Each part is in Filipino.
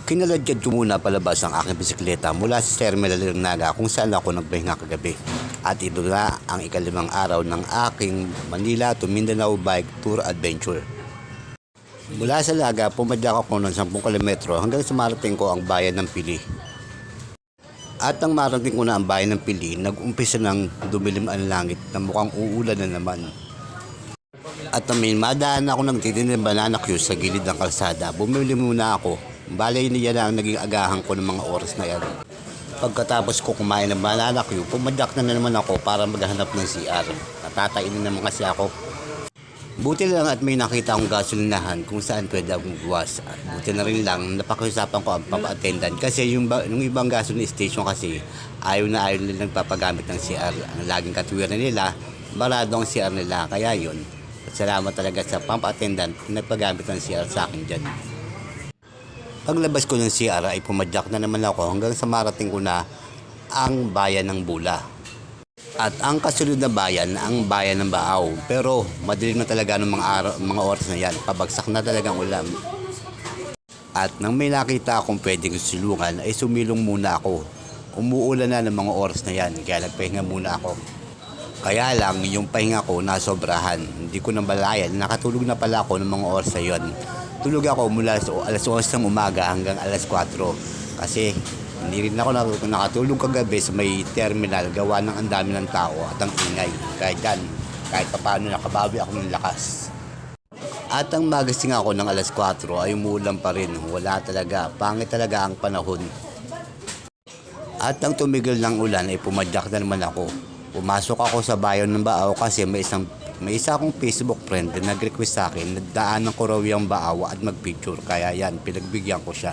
Kinaladkad ko muna palabas ang aking bisikleta mula sa terminal ng Naga kung saan ako nagpahinga kagabi. At ito na ang ikalimang araw ng aking Manila to Mindanao Bike Tour Adventure. Mula sa Naga, pumadyak ako ng 10 kilometro hanggang sa marating ko ang bayan ng Pili. At nang marating ko na ang bayan ng Pili, nag-umpisa ng dumilim ang langit na mukhang uulan na naman. At may madaan ako ng titinding banana queue sa gilid ng kalsada. Bumili muna ako. Balay niya na ang naging agahan ko ng mga oras na yan. Pagkatapos ko kumain ng banana queue, pumadyak na naman ako para maghanap ng CR. Natatainin naman kasi ako. Buti lang at may nakita akong gasolinahan kung saan pwede akong buwas. At buti na rin lang, napakiusapan ko ang papa-attendant kasi yung ibang gasoline station kasi ayaw nila nagpapagamit ng CR. Ang laging katwiran nila, barado ang CR nila. Kaya yun, salamat talaga sa papa-attendant na nagpagamit ng CR sa akin dyan. Paglabas ko ng CR ay pumadyak na naman ako hanggang sa marating ko na ang bayan ng Bula. At ang kasunod na bayan, ang bayan ng Baaw. Pero madilim na talaga ng mga oras na yan. Pabagsak na talagang ulam. At nang may nakita akong pwedeng sulungan ay sumilong muna ako. Umuulan na ng mga oras na yan kaya nagpahinga muna ako. Kaya lang yung pahinga ko nasobrahan. Hindi ko nabalayan. Nakatulog na pala ako ng mga oras na yon. Tulog ako mula alas 11 ng umaga hanggang alas 4 kasi hindi rin ako nakatulog kagabi sa may terminal gawa ng ang dami ng tao at ang ingay. Kahit paano nakabawi ako ng lakas. At ang magising ako ng alas 4 ay umuulan pa rin. Wala talaga. Pangit talaga ang panahon. At ang tumigil ng ulan ay pumadyak na naman ako. Pumasok ako sa bayan ng Baaw kasi may isa akong Facebook friend na nag-request sa akin na daanan ko raw yung Baaw at magpicture. Kaya yan, pinagbigyan ko siya.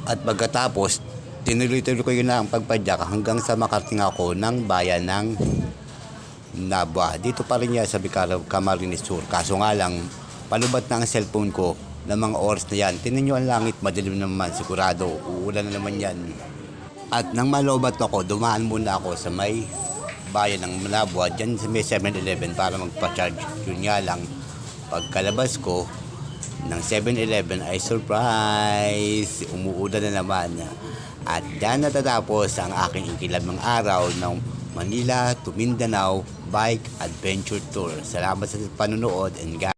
At pagkatapos, tinuloy-tuloy ko yun na ang pagpadyak hanggang sa makarating ako ng bayan ng Nabwa. Dito pa rin yan sa Bicarao, Camarines Sur. Kaso nga lang, palubat na ang cellphone ko ng mga oras na yan. Tingnan nyo ang langit, madilim naman, sigurado. Uulan na naman yan. At nang malobat ako, dumaan muna ako sa may bayan ng Malabwa, dyan sa may 7-Eleven para magpa-charge. Yun nga lang, pagkalabas ko ng 7-Eleven ay surprise! Umuulan na naman. At dyan natatapos ang aking ikilamang araw ng Manila to Mindanao Bike Adventure Tour. Salamat sa panonood and God